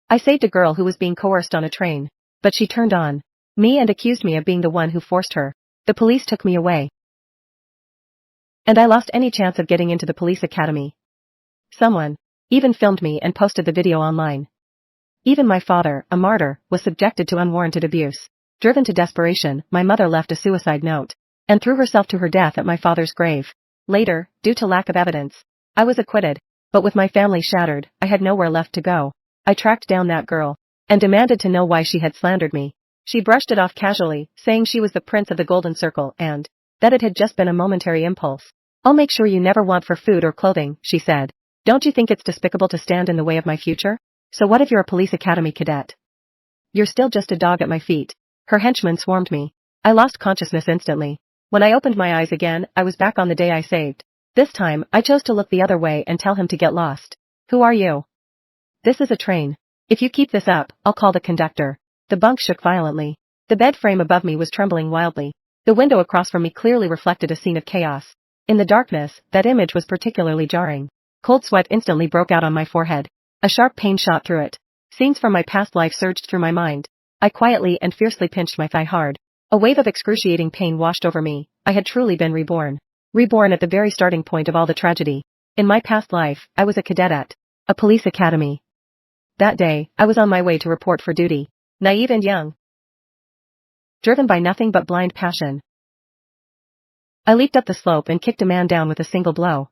I saved a girl who was being coerced on a train. But she turned on me and accused me of being the one who forced her. The police took me away. And I lost any chance of getting into the police academy. Someone even filmed me and posted the video online. Even my father, a martyr, was subjected to unwarranted abuse. Driven to desperation, my mother left a suicide note and threw herself to her death at my father's grave. Later, due to lack of evidence, I was acquitted, but with my family shattered, I had nowhere left to go. I tracked down that girl and demanded to know why she had slandered me. She brushed it off casually, saying she was the prince of the golden circle and that it had just been a momentary impulse. I'll make sure you never want for food or clothing, she said. Don't you think it's despicable to stand in the way of my future? So what if you're a police academy cadet? You're still just a dog at my feet. Her henchmen swarmed me. I lost consciousness instantly. When I opened my eyes again, I was back on the day I saved. This time, I chose to look the other way and tell him to get lost. Who are you? This is a train. If you keep this up, I'll call the conductor. The bunk shook violently. The bed frame above me was trembling wildly. The window across from me clearly reflected a scene of chaos. In the darkness, that image was particularly jarring. Cold sweat instantly broke out on my forehead. A sharp pain shot through it. Scenes from my past life surged through my mind. I quietly and fiercely pinched my thigh hard. A wave of excruciating pain washed over me. I had truly been reborn. Reborn at the very starting point of all the tragedy. In my past life, I was a cadet at a police academy. That day, I was on my way to report for duty. Naive and young. Driven by nothing but blind passion. I leaped up the slope and kicked a man down with a single blow.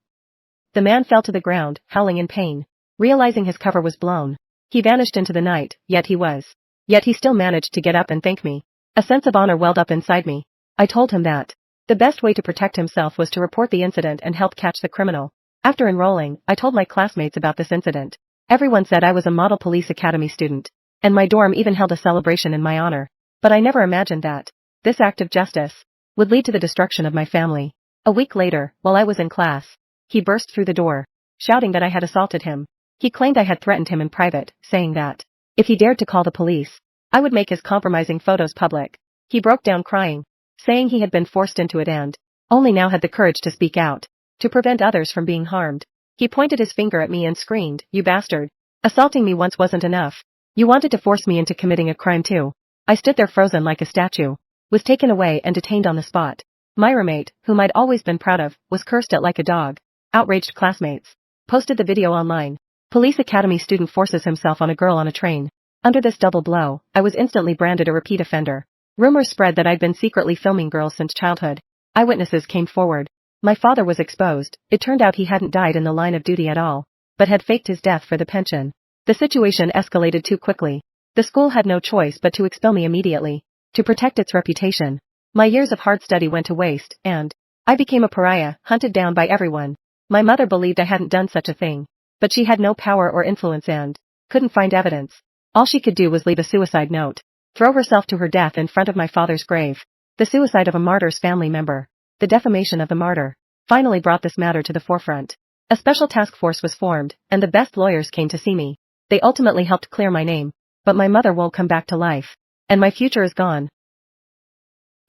The man fell to the ground, howling in pain. Realizing his cover was blown, he vanished into the night, yet he still managed to get up and thank me. A sense of honor welled up inside me. I told him that the best way to protect himself was to report the incident and help catch the criminal. After enrolling, I told my classmates about this incident. Everyone said I was a model police academy student, and my dorm even held a celebration in my honor. But I never imagined that this act of justice would lead to the destruction of my family. A week later, while I was in class, he burst through the door, shouting that I had assaulted him. He claimed I had threatened him in private, saying that if he dared to call the police, I would make his compromising photos public. He broke down crying, saying he had been forced into it and only now had the courage to speak out, to prevent others from being harmed. He pointed his finger at me and screamed, "You bastard. Assaulting me once wasn't enough. You wanted to force me into committing a crime too." I stood there frozen like a statue, was taken away and detained on the spot. My roommate, whom I'd always been proud of, was cursed at like a dog. Outraged classmates posted the video online. Police academy student forces himself on a girl on a train. Under this double blow, I was instantly branded a repeat offender. Rumors spread that I'd been secretly filming girls since childhood. Eyewitnesses came forward. My father was exposed. It turned out he hadn't died in the line of duty at all, but had faked his death for the pension. The situation escalated too quickly. The school had no choice but to expel me immediately, to protect its reputation. My years of hard study went to waste, and I became a pariah, hunted down by everyone. My mother believed I hadn't done such a thing, but she had no power or influence and couldn't find evidence. All she could do was leave a suicide note, throw herself to her death in front of my father's grave. The suicide of a martyr's family member, the defamation of the martyr, finally brought this matter to the forefront. A special task force was formed, and the best lawyers came to see me. They ultimately helped clear my name, but my mother won't come back to life, and my future is gone.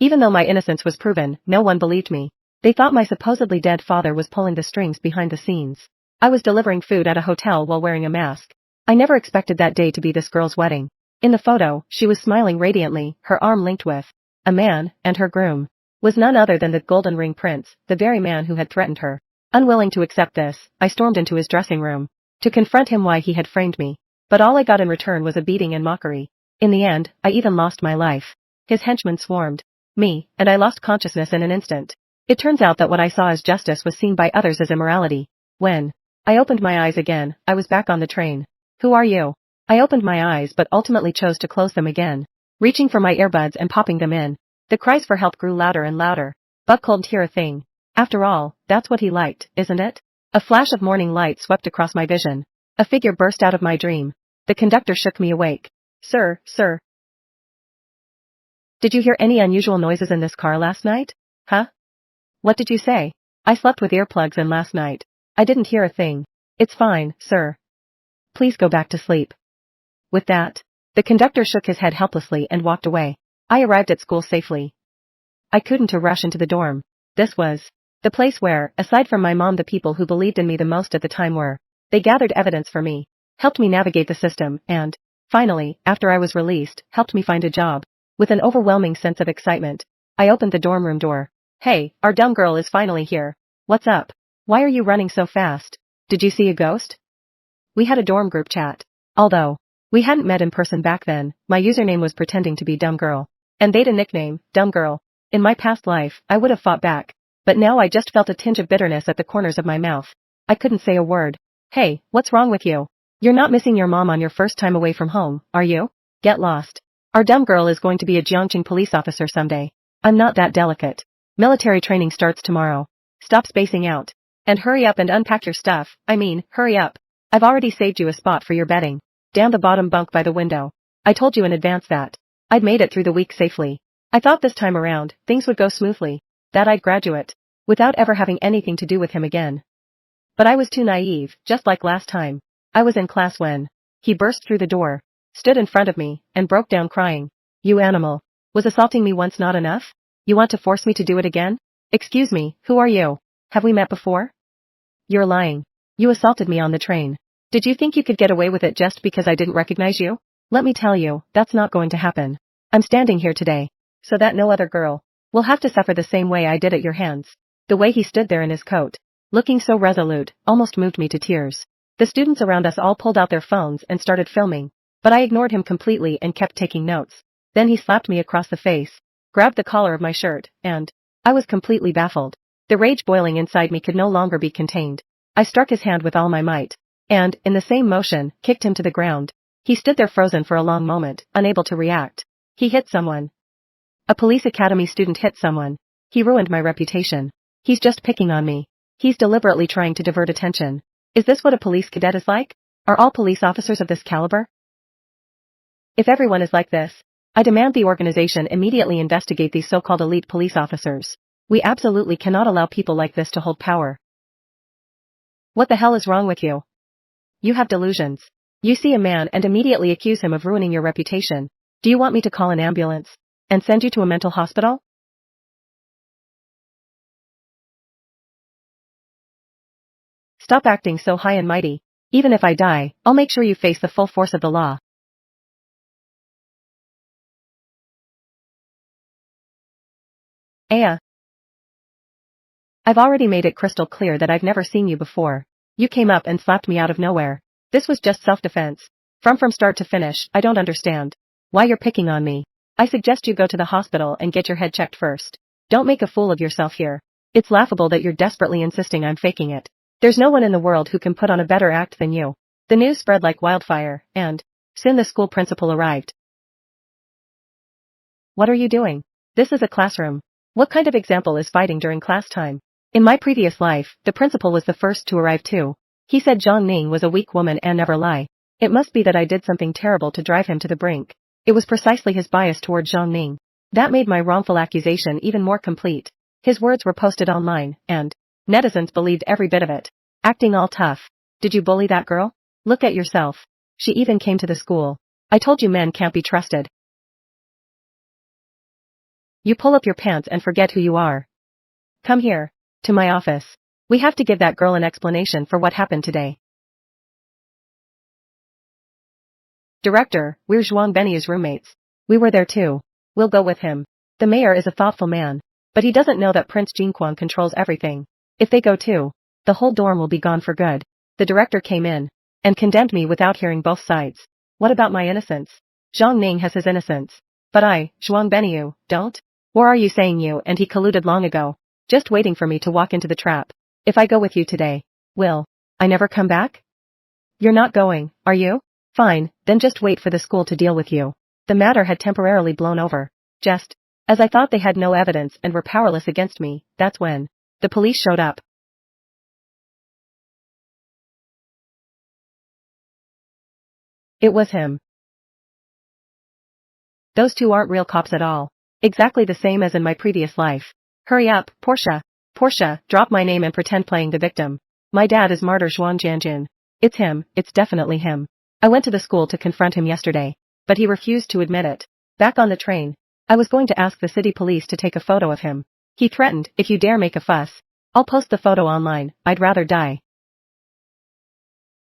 Even though my innocence was proven, no one believed me. They thought my supposedly dead father was pulling the strings behind the scenes. I was delivering food at a hotel while wearing a mask. I never expected that day to be this girl's wedding. In the photo, she was smiling radiantly, her arm linked with a man, and her groom was none other than the golden ring prince, the very man who had threatened her. Unwilling to accept this, I stormed into his dressing room to confront him why he had framed me. But all I got in return was a beating and mockery. In the end, I even lost my life. His henchmen swarmed me, and I lost consciousness in an instant. It turns out that what I saw as justice was seen by others as immorality. When I opened my eyes again, I was back on the train. Who are you? I opened my eyes but ultimately chose to close them again, reaching for my earbuds and popping them in. The cries for help grew louder and louder. Buck couldn't hear a thing. After all, that's what he liked, isn't it? A flash of morning light swept across my vision. A figure burst out of my dream. The conductor shook me awake. Sir. Did you hear any unusual noises in this car last night? Huh? What did you say? I slept with earplugs in last night. I didn't hear a thing. It's fine, sir. Please go back to sleep. With that, the conductor shook his head helplessly and walked away. I arrived at school safely. I couldn't rush into the dorm. This was the place where, aside from my mom, the people who believed in me the most at the time were. They gathered evidence for me, helped me navigate the system, and finally, after I was released, helped me find a job. With an overwhelming sense of excitement, I opened the dorm room door. Hey, our dumb girl is finally here. What's up? Why are you running so fast? Did you see a ghost? We had a dorm group chat. Although we hadn't met in person back then, my username was pretending to be Dumb Girl. And they'd a nickname, Dumb Girl. In my past life, I would have fought back. But now I just felt a tinge of bitterness at the corners of my mouth. I couldn't say a word. Hey, what's wrong with you? You're not missing your mom on your first time away from home, are you? Get lost. Our dumb girl is going to be a Jiangqing police officer someday. I'm not that delicate. Military training starts tomorrow. Stop spacing out. And hurry up and unpack your stuff, hurry up. I've already saved you a spot for your bedding. Down the bottom bunk by the window. I told you in advance that I'd made it through the week safely. I thought this time around, things would go smoothly. That I'd graduate. Without ever having anything to do with him again. But I was too naive, just like last time. I was in class when he burst through the door, stood in front of me, and broke down crying. You animal. Was assaulting me once not enough? You want to force me to do it again? Excuse me, who are you? Have we met before? You're lying. You assaulted me on the train. Did you think you could get away with it just because I didn't recognize you? Let me tell you, that's not going to happen. I'm standing here today, so that no other girl will have to suffer the same way I did at your hands. The way he stood there in his coat, looking so resolute, almost moved me to tears. The students around us all pulled out their phones and started filming, but I ignored him completely and kept taking notes. Then he slapped me across the face, grabbed the collar of my shirt, and I was completely baffled. The rage boiling inside me could no longer be contained. I struck his hand with all my might, and, in the same motion, kicked him to the ground. He stood there frozen for a long moment, unable to react. He hit someone. A police academy student hit someone. He ruined my reputation. He's just picking on me. He's deliberately trying to divert attention. Is this what a police cadet is like? Are all police officers of this caliber? If everyone is like this, I demand the organization immediately investigate these so-called elite police officers. We absolutely cannot allow people like this to hold power. What the hell is wrong with you? You have delusions. You see a man and immediately accuse him of ruining your reputation. Do you want me to call an ambulance and send you to a mental hospital? Stop acting so high and mighty. Even if I die, I'll make sure you face the full force of the law. Aya. I've already made it crystal clear that I've never seen you before. You came up and slapped me out of nowhere. This was just self-defense. From start to finish, I don't understand why you're picking on me. I suggest you go to the hospital and get your head checked first. Don't make a fool of yourself here. It's laughable that you're desperately insisting I'm faking it. There's no one in the world who can put on a better act than you. The news spread like wildfire, and soon the school principal arrived. What are you doing? This is a classroom. What kind of example is fighting during class time? In my previous life, the principal was the first to arrive too. He said Zhang Ning was a weak woman and never lie. It must be that I did something terrible to drive him to the brink. It was precisely his bias toward Zhang Ning that made my wrongful accusation even more complete. His words were posted online, and netizens believed every bit of it. Acting all tough. Did you bully that girl? Look at yourself. She even came to the school. I told you men can't be trusted. You pull up your pants and forget who you are. Come here. To my office. We have to give that girl an explanation for what happened today. Director, we're Zhuang Beniyu's roommates. We were there too. We'll go with him. The mayor is a thoughtful man, but he doesn't know that Prince Jinquan controls everything. If they go too, the whole dorm will be gone for good. The director came in and condemned me without hearing both sides. What about my innocence? Zhang Ning has his innocence. But I, Zhuang Beniyu, don't? Or are you saying you and he colluded long ago? Just waiting for me to walk into the trap. If I go with you today, will I never come back? You're not going, are you? Fine, then just wait for the school to deal with you. The matter had temporarily blown over. Just as I thought they had no evidence and were powerless against me, that's when the police showed up. It was him. Those two aren't real cops at all. Exactly the same as in my previous life. Hurry up, Portia. Portia, drop my name and pretend playing the victim. My dad is Martyr Zhuang Jianjin. It's him, it's definitely him. I went to the school to confront him yesterday, but he refused to admit it. Back on the train, I was going to ask the city police to take a photo of him. He threatened, if you dare make a fuss, I'll post the photo online, I'd rather die.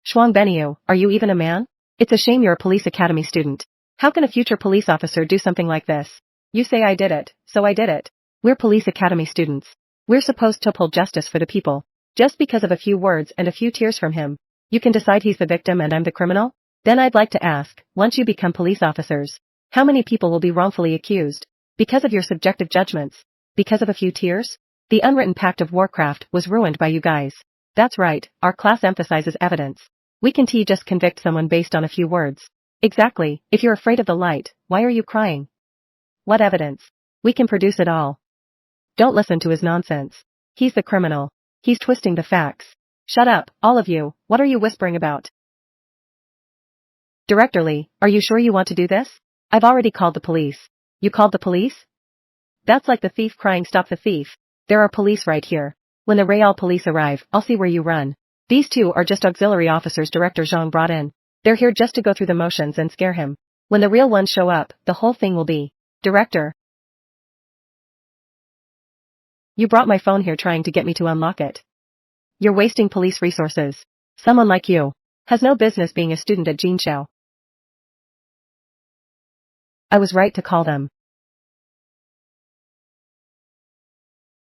Zhuang Beniyu, are you even a man? It's a shame you're a police academy student. How can a future police officer do something like this? You say I did it, so I did it. We're police academy students. We're supposed to uphold justice for the people. Just because of a few words and a few tears from him, you can decide he's the victim and I'm the criminal? Then I'd like to ask, once you become police officers, how many people will be wrongfully accused? Because of your subjective judgments? Because of a few tears? The unwritten pact of Warcraft was ruined by you guys. That's right, our class emphasizes evidence. We can't just convict someone based on a few words. Exactly, if you're afraid of the light, why are you crying? What evidence? We can produce it all. Don't listen to his nonsense. He's the criminal. He's twisting the facts. Shut up, all of you, what are you whispering about? Director Lee, are you sure you want to do this? I've already called the police. You called the police? That's like the thief crying stop the thief. There are police right here. When the Real police arrive, I'll see where you run. These two are just auxiliary officers Director Zhang brought in. They're here just to go through the motions and scare him. When the real ones show up, the whole thing will be, Director. You brought my phone here trying to get me to unlock it. You're wasting police resources. Someone like you has no business being a student at Jinshao. I was right to call them.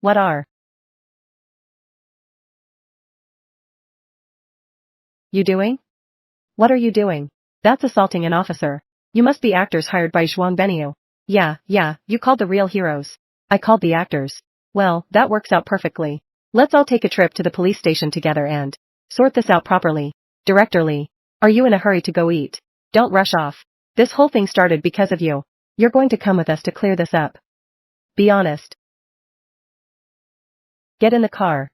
What are you doing? What are you doing? That's assaulting an officer. You must be actors hired by Zhuang Benyu. Yeah, you called the real heroes. I called the actors. Well, that works out perfectly. Let's all take a trip to the police station together and sort this out properly. Director Lee, are you in a hurry to go eat? Don't rush off. This whole thing started because of you. You're going to come with us to clear this up. Be honest. Get in the car.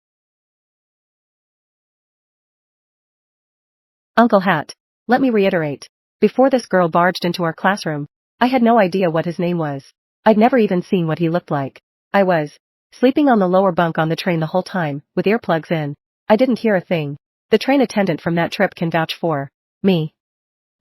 Uncle Hat, let me reiterate. Before this girl barged into our classroom, I had no idea what his name was. I'd never even seen what he looked like. I was sleeping on the lower bunk on the train the whole time, with earplugs in. I didn't hear a thing. The train attendant from that trip can vouch for me.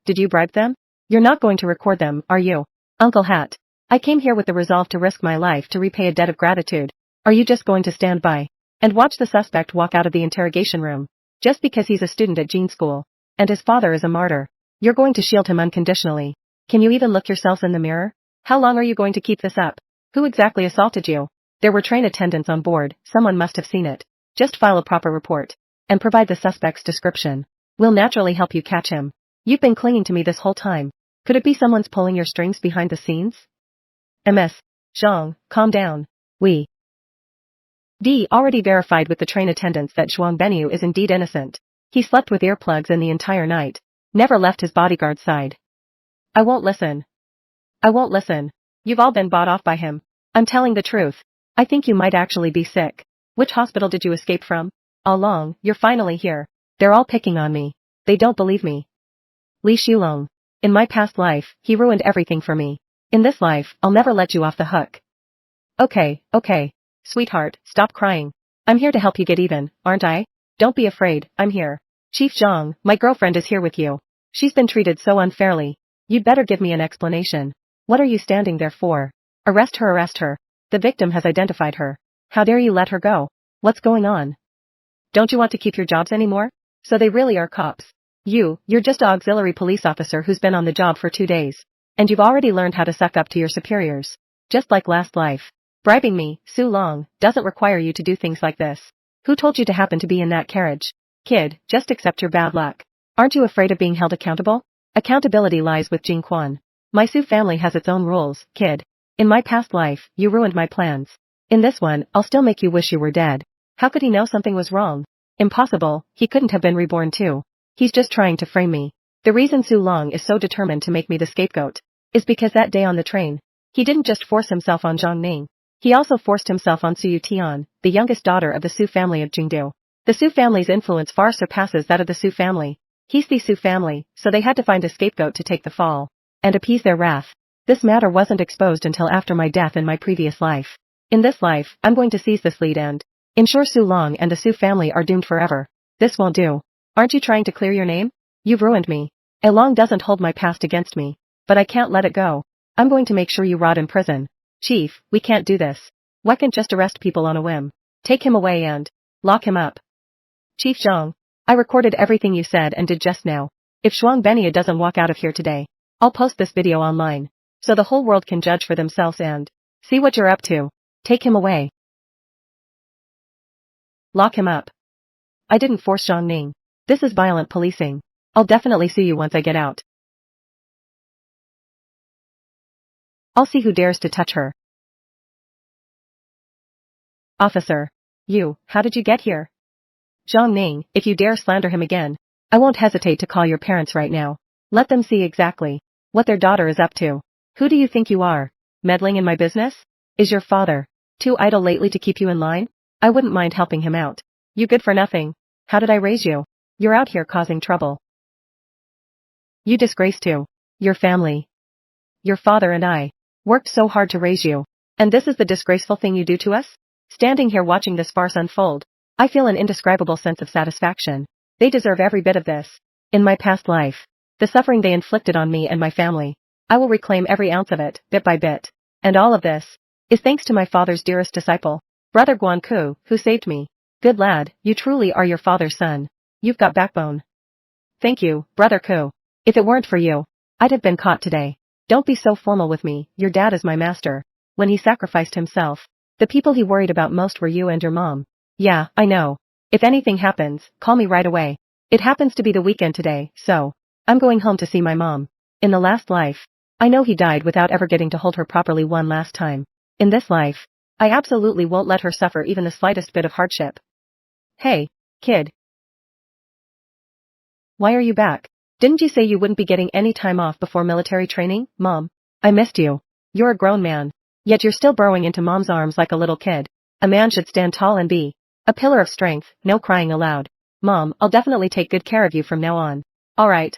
Did you bribe them? You're not going to record them, are you? Uncle Hat, I came here with the resolve to risk my life to repay a debt of gratitude. Are you just going to stand by and watch the suspect walk out of the interrogation room, just because he's a student at Jean School, and his father is a martyr? You're going to shield him unconditionally. Can you even look yourselves in the mirror? How long are you going to keep this up? Who exactly assaulted you? There were train attendants on board, someone must have seen it. Just file a proper report and provide the suspect's description. We'll naturally help you catch him. You've been clinging to me this whole time. Could it be someone's pulling your strings behind the scenes? Ms. Zhang, calm down. We already verified with the train attendants that Zhuang Benyu is indeed innocent. He slept with earplugs in the entire night, never left his bodyguard's side. I won't listen. You've all been bought off by him. I'm telling the truth. I think you might actually be sick. Which hospital did you escape from? All along, you're finally here. They're all picking on me. They don't believe me. Li Shulong. In my past life, he ruined everything for me. In this life, I'll never let you off the hook. Okay. Sweetheart, stop crying. I'm here to help you get even, aren't I? Don't be afraid, I'm here. Chief Zhang, my girlfriend is here with you. She's been treated so unfairly. You'd better give me an explanation. What are you standing there for? Arrest her. The victim has identified her. How dare you let her go? What's going on? Don't you want to keep your jobs anymore? So they really are cops. You're just an auxiliary police officer who's been on the job for 2 days. And you've already learned how to suck up to your superiors. Just like last life. Bribing me, Su Long, doesn't require you to do things like this. Who told you to happen to be in that carriage? Kid, just accept your bad luck. Aren't you afraid of being held accountable? Accountability lies with Jing Quan. My Su family has its own rules, kid. In my past life, you ruined my plans. In this one, I'll still make you wish you were dead. How could he know something was wrong? Impossible, he couldn't have been reborn too. He's just trying to frame me. The reason Su Long is so determined to make me the scapegoat is because that day on the train, he didn't just force himself on Zhang Ning. He also forced himself on Su Yutian, the youngest daughter of the Su family of Jingdu. The Su family's influence far surpasses that of the Su family. He's the Su family, so they had to find a scapegoat to take the fall and appease their wrath. This matter wasn't exposed until after my death in my previous life. In this life, I'm going to seize this lead and ensure Su Long and the Su family are doomed forever. This won't do. Aren't you trying to clear your name? You've ruined me. Long doesn't hold my past against me, but I can't let it go. I'm going to make sure you rot in prison. Chief, we can't do this. Why can't just arrest people on a whim? Take him away and lock him up. Chief Zhang, I recorded everything you said and did just now. If Shuang Benia doesn't walk out of here today, I'll post this video online, so the whole world can judge for themselves and see what you're up to. Take him away. Lock him up. I didn't force Zhang Ning. This is violent policing. I'll definitely sue you once I get out. I'll see who dares to touch her. Officer. You, how did you get here? Zhang Ning, if you dare slander him again, I won't hesitate to call your parents right now. Let them see exactly what their daughter is up to. Who do you think you are? Meddling in my business? Is your father too idle lately to keep you in line? I wouldn't mind helping him out. You good for nothing. How did I raise you? You're out here causing trouble. You disgrace too. Your family. Your father and I worked so hard to raise you. And this is the disgraceful thing you do to us? Standing here watching this farce unfold, I feel an indescribable sense of satisfaction. They deserve every bit of this. In my past life, the suffering they inflicted on me and my family, I will reclaim every ounce of it, bit by bit. And all of this is thanks to my father's dearest disciple, Brother Guanku, who saved me. Good lad, you truly are your father's son. You've got backbone. Thank you, Brother Ku. If it weren't for you, I'd have been caught today. Don't be so formal with me, your dad is my master. When he sacrificed himself, the people he worried about most were you and your mom. Yeah, I know. If anything happens, call me right away. It happens to be the weekend today, so I'm going home to see my mom. In the last life, I know he died without ever getting to hold her properly one last time. In this life, I absolutely won't let her suffer even the slightest bit of hardship. Hey, kid. Why are you back? Didn't you say you wouldn't be getting any time off before military training, Mom? I missed you. You're a grown man. Yet you're still burrowing into Mom's arms like a little kid. A man should stand tall and be a pillar of strength, no crying aloud. Mom, I'll definitely take good care of you from now on. Alright.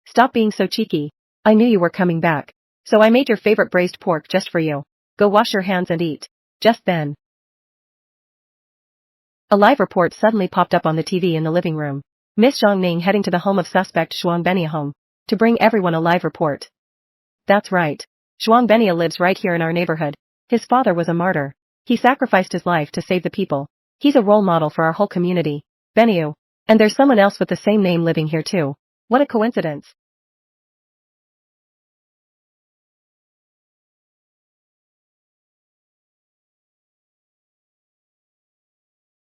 Stop being so cheeky. I knew you were coming back. So I made your favorite braised pork just for you. Go wash your hands and eat. Just then. A live report suddenly popped up on the TV in the living room. Miss Zhang Ning heading to the home of suspect Shuang Benia home to bring everyone a live report. That's right. Shuang Benia lives right here in our neighborhood. His father was a martyr. He sacrificed his life to save the people. He's a role model for our whole community. Beniu. And there's someone else with the same name living here too. What a coincidence.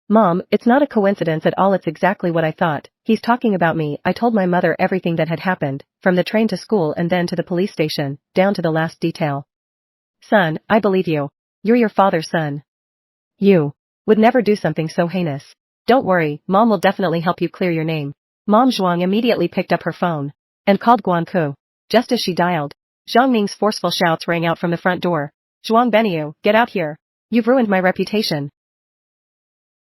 Mom, it's not a coincidence at all, it's exactly what I thought. He's talking about me. I told my mother everything that had happened, from the train to school and then to the police station, down to the last detail. Son, I believe you. You're your father's son. You would never do something so heinous. Don't worry, Mom will definitely help you clear your name. Mom Zhuang immediately picked up her phone and called Guanku. Just as she dialed, Zhang Ning's forceful shouts rang out from the front door. Zhuang Beniu, get out here. You've ruined my reputation.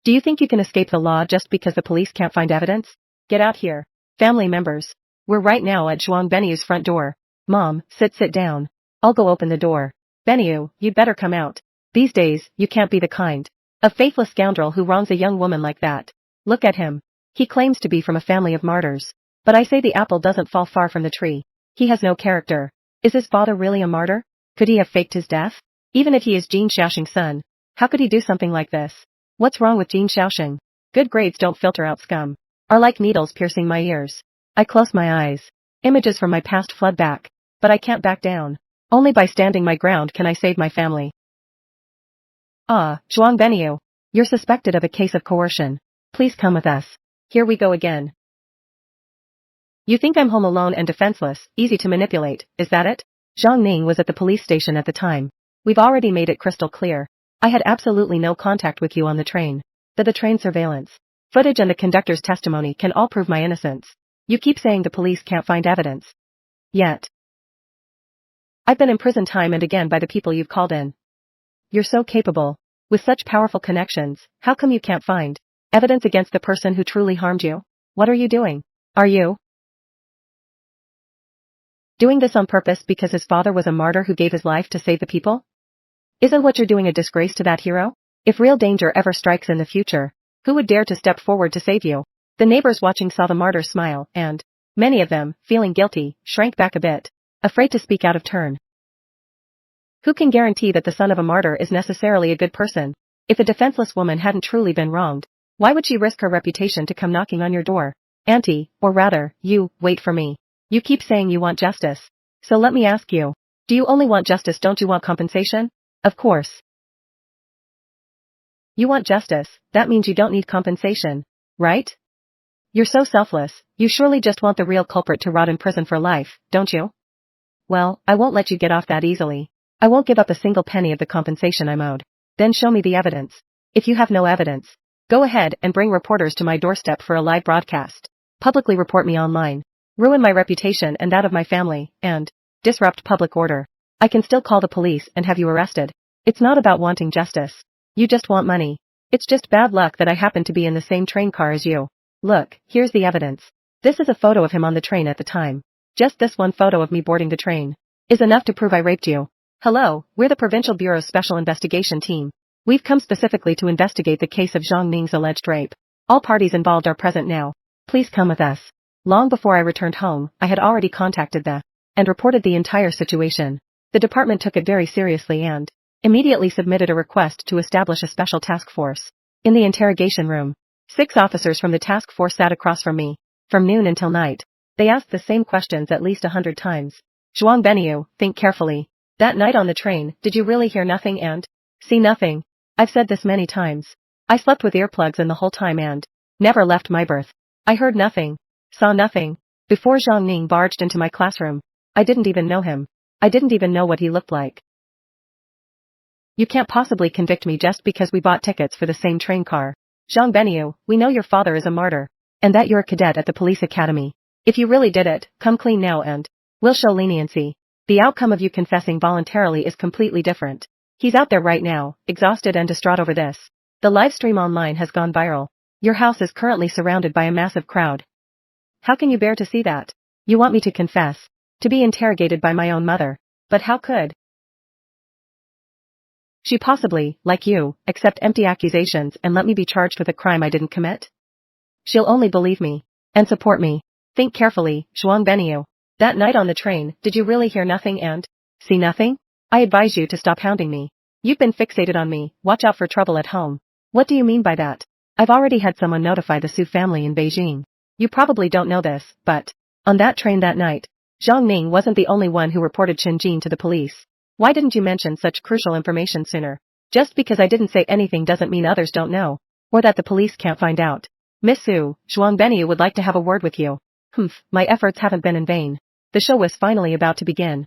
Do you think you can escape the law just because the police can't find evidence? Get out here. Family members. We're right now at Zhuang Beniu's front door. Mom, sit down. I'll go open the door. Beniu, you'd better come out. These days, you can't be the kind of faithless scoundrel who wrongs a young woman like that. Look at him. He claims to be from a family of martyrs. But I say the apple doesn't fall far from the tree. He has no character. Is his father really a martyr? Could he have faked his death? Even if he is Jin Xiaoxing's son, how could he do something like this? What's wrong with Jin Xiaoxing? Good grades don't filter out scum. Are like needles piercing my ears. I close my eyes. Images from my past flood back. But I can't back down. Only by standing my ground can I save my family. Zhuang Beniu. You're suspected of a case of coercion. Please come with us. Here we go again. You think I'm home alone and defenseless, easy to manipulate, is that it? Zhang Ning was at the police station at the time. We've already made it crystal clear. I had absolutely no contact with you on the train. The train surveillance footage and the conductor's testimony can all prove my innocence. You keep saying the police can't find evidence. Yet I've been imprisoned time and again by the people you've called in. You're so capable. With such powerful connections, how come you can't find evidence against the person who truly harmed you? What are you doing? Are you doing this on purpose because his father was a martyr who gave his life to save the people? Isn't what you're doing a disgrace to that hero? If real danger ever strikes in the future, who would dare to step forward to save you? The neighbors watching saw the martyr smile and, many of them, feeling guilty, shrank back a bit, afraid to speak out of turn. Who can guarantee that the son of a martyr is necessarily a good person? If a defenseless woman hadn't truly been wronged, why would she risk her reputation to come knocking on your door? Auntie, or rather, you, wait for me. You keep saying you want justice. So let me ask you. Do you only want justice, don't you want compensation? Of course. You want justice, that means you don't need compensation, right? You're so selfless, you surely just want the real culprit to rot in prison for life, don't you? Well, I won't let you get off that easily. I won't give up a single penny of the compensation I'm owed. Then show me the evidence. If you have no evidence, go ahead and bring reporters to my doorstep for a live broadcast. Publicly report me online. Ruin my reputation and that of my family, and disrupt public order. I can still call the police and have you arrested. It's not about wanting justice. You just want money. It's just bad luck that I happen to be in the same train car as you. Look, here's the evidence. This is a photo of him on the train at the time. Just this one photo of me boarding the train is enough to prove I raped you. Hello, we're the Provincial Bureau's Special Investigation Team. We've come specifically to investigate the case of Zhang Ning's alleged rape. All parties involved are present now. Please come with us. Long before I returned home, I had already contacted the and reported the entire situation. The department took it very seriously and immediately submitted a request to establish a special task force. In the interrogation room, 6 officers from the task force sat across from me. From noon until night. They asked the same questions at least 100 times. Zhuang Benyu, think carefully. That night on the train, did you really hear nothing and see nothing? I've said this many times. I slept with earplugs in the whole time and never left my berth. I heard nothing. Saw nothing. Before Zhang Ning barged into my classroom, I didn't even know him. I didn't even know what he looked like. You can't possibly convict me just because we bought tickets for the same train car. Zhang Benyu, we know your father is a martyr, and that you're a cadet at the police academy. If you really did it, come clean now and we'll show leniency. The outcome of you confessing voluntarily is completely different. He's out there right now, exhausted and distraught over this. The live stream online has gone viral. Your house is currently surrounded by a massive crowd. How can you bear to see that? You want me to confess, to be interrogated by my own mother, but how could she possibly, like you, accept empty accusations and let me be charged with a crime I didn't commit? She'll only believe me and support me. Think carefully, Zhuang Benyu. That night on the train, did you really hear nothing and see nothing? I advise you to stop hounding me. You've been fixated on me, watch out for trouble at home. What do you mean by that? I've already had someone notify the Su family in Beijing. You probably don't know this, but on that train that night, Zhang Ning wasn't the only one who reported Chen Jin to the police. Why didn't you mention such crucial information sooner? Just because I didn't say anything doesn't mean others don't know, or that the police can't find out. Miss Su, Zhuang Benyu would like to have a word with you. My efforts haven't been in vain. The show was finally about to begin.